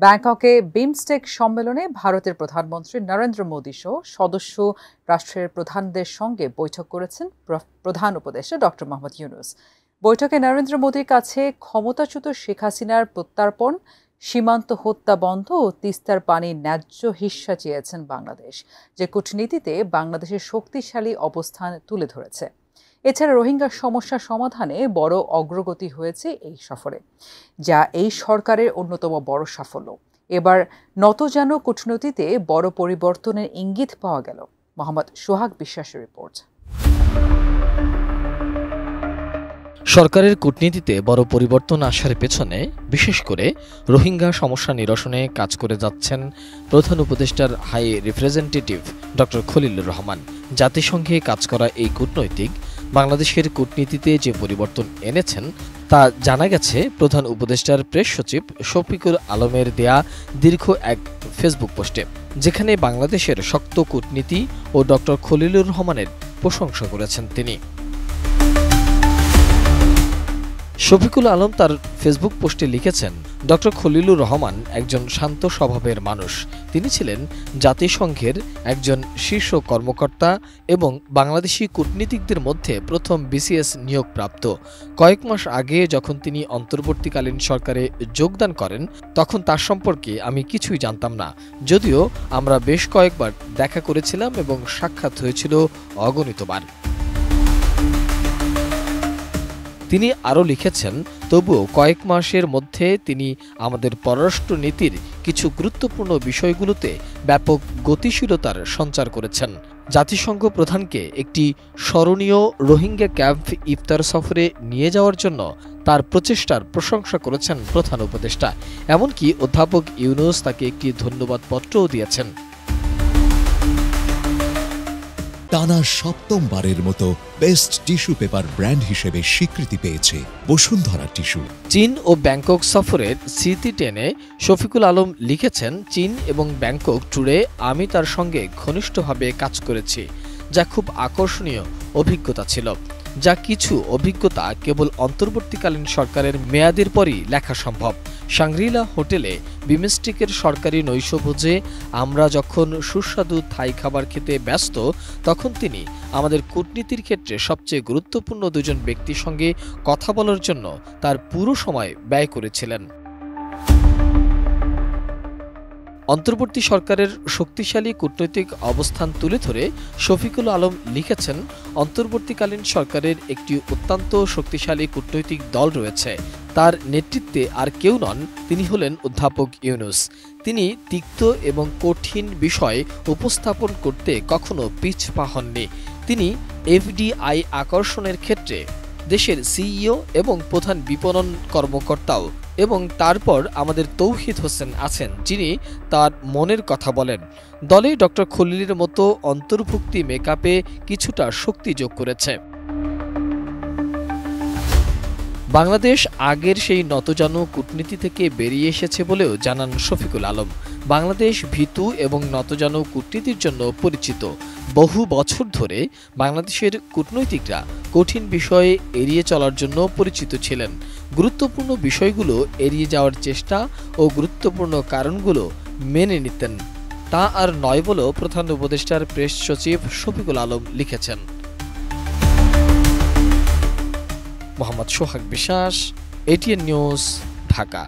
ব্যাংককে বিমস্টেক সম্মেলনে ভারতের প্রধানমন্ত্রী নরেন্দ্র মোদী সহ সদস্য রাষ্ট্রের প্রধানদের সঙ্গে বৈঠক করেছেন প্রধান উপদেষ্টা ডক্টর মোহাম্মদ ইউনূস। বৈঠকে নরেন্দ্র মোদীর কাছে ক্ষমতাচ্যুত শেখ হাসিনার প্রত্যর্পণ, সীমান্ত হত্যা বন্ধ ও তিস্তার পানির ন্যায্য হিস্যা চেয়েছেন বাংলাদেশ, যে কূটনীতিতে বাংলাদেশের শক্তিশালী অবস্থান তুলে ধরেছে। এছাড়া রোহিঙ্গা সমস্যা সমাধানে বড় অগ্রগতি হয়েছে এই সফরে, যা এই সরকারের অন্যতম বড় সাফল্য। এবার নতজানু কূটনীতিতে বড় পরিবর্তনের ইঙ্গিত পাওয়া গেল। মোহাম্মদ সোহাগ বিশ্বাসের রিপোর্ট। সরকারের কূটনীতিতে বড় পরিবর্তন আসার পেছনে বিশেষ করে রোহিঙ্গা সমস্যা নিরসনে কাজ করে যাচ্ছেন প্রধান উপদেষ্টার high representative doctor Khalilur Rahman. জাতিসংঘে কাজ করা এই কূটনৈতিক বাংলাদেশের কূটনীতিতে যে পরিবর্তন এনেছেন তা জানা গেছে প্রধান উপদেষ্টার প্রেস সচিব শফিকুল আলমের দেয়া দীর্ঘ এক ফেসবুক পোস্টে, যেখানে বাংলাদেশের শক্ত কূটনীতি ও ডক্টর খলিলুর রহমানের প্রশংসা করেছেন তিনি। শফিকুল আলম তার ফেসবুক পোস্টে লিখেছেন, ডক্টর খলিলুর রহমান একজন শান্ত স্বভাবের মানুষ। তিনি ছিলেন জাতিসংঘের একজন শীর্ষ কর্মকর্তা এবং বাংলাদেশি কূটনীতিকদের মধ্যে প্রথম বিসিএস নিয়োগপ্রাপ্ত। কয়েক মাস আগে যখন তিনি অন্তর্বর্তীকালীন সরকারে যোগদান করেন, তখন তার সম্পর্কে আমি কিছুই জানতাম না, যদিও আমরা বেশ কয়েকবার দেখা করেছিলাম এবং সাক্ষাৎ হয়েছিল অগণিতবার। তিনি আরও লিখেছেন, তবুও কয়েক মাসের মধ্যে তিনি আমাদের পররাষ্ট্র নীতির কিছু গুরুত্বপূর্ণ বিষয়গুলোতে ব্যাপক গতিশীলতার সঞ্চার করেছেন। জাতিসংঘ প্রধানকে একটি স্মরণীয় রোহিঙ্গা ক্যাম্প ইফতার সফরে নিয়ে যাওয়ার জন্য তার প্রচেষ্টার প্রশংসা করেছেন প্রধান উপদেষ্টা। এমনকি অধ্যাপক ইউনূস তাকে একটি ধন্যবাদ পত্রও দিয়েছেন। টানা সপ্তমবারের মতো বেস্ট টিস্যু পেপার ব্র্যান্ড হিসেবে স্বীকৃতি পেয়েছে বসুন্ধরা টিস্যু। চীন ও ব্যাংকক সফরের স্মৃতি টেনে শফিকুল আলম লিখেছেন, চীন এবং ব্যাংকক ট্যুরে আমি তার সঙ্গে ঘনিষ্ঠভাবে কাজ করেছি, যা খুব আকর্ষণীয় অভিজ্ঞতা ছিল। যা কিছু অভিজ্ঞতা কেবল অন্তর্বর্তীকালীন সরকারের মেয়াদের পরই লেখা সম্ভব। সাংগ্রিলা হোটেলে বিমস্টেকের সরকারি নৈশভোজে আমরা যখন সুস্বাদু থাই খাবার খেতে ব্যস্ত, তখন তিনি আমাদের কূটনীতির ক্ষেত্রে সবচেয়ে গুরুত্বপূর্ণ দুজন ব্যক্তির সঙ্গে কথা বলার জন্য তার পুরো সময় ব্যয় করেছিলেন। অন্তর্বর্তী সরকারের শক্তিশালী কূটনৈতিক অবস্থান তুলে ধরে শফিকুল আলম লিখেছেন, অন্তর্বর্তীকালীন সরকারের একটি অত্যন্ত শক্তিশালী কূটনৈতিক দল রয়েছে। তার নেতৃত্বে আর কেউ নন, তিনি হলেন অধ্যাপক ইউনূস। তিনি তিক্ত এবং কঠিন বিষয় উপস্থাপন করতে কখনো পিছপা হননি। তিনি এফডিআই আকর্ষণের ক্ষেত্রে দেশের সিইও এবং প্রধান বিপণন কর্মকর্তাও, এবং তারপর আমাদের তৌহিদ হোসেন আছেন, যিনি তার মনের কথা বলেন। দলে ডক্টর খলিলের মতো অন্তর্ভুক্তি মেকআপে কিছুটা শক্তি যোগ করেছে। বাংলাদেশ আগের সেই নতজানু কূটনীতি থেকে বেরিয়ে এসেছে বলেও জানান শফিকুল আলম। বাংলাদেশ ভীতু এবং নতজানু কূটনীতির জন্য পরিচিত। বহু বছর ধরে বাংলাদেশের কূটনৈতিকরা কঠিন বিষয়ে এড়িয়ে চলার জন্য পরিচিত ছিলেন। গুরুত্বপূর্ণ বিষয়গুলো এড়িয়ে যাওয়ার চেষ্টা ও গুরুত্বপূর্ণ কারণগুলো মেনে নিতেন। তা আর নয় বলেও প্রধান উপদেষ্টার প্রেস সচিব শফিকুল আলম লিখেছেন। মোহাম্মদ সোহাগ বিশ্বাস, এটিএন নিউজ, ঢাকা।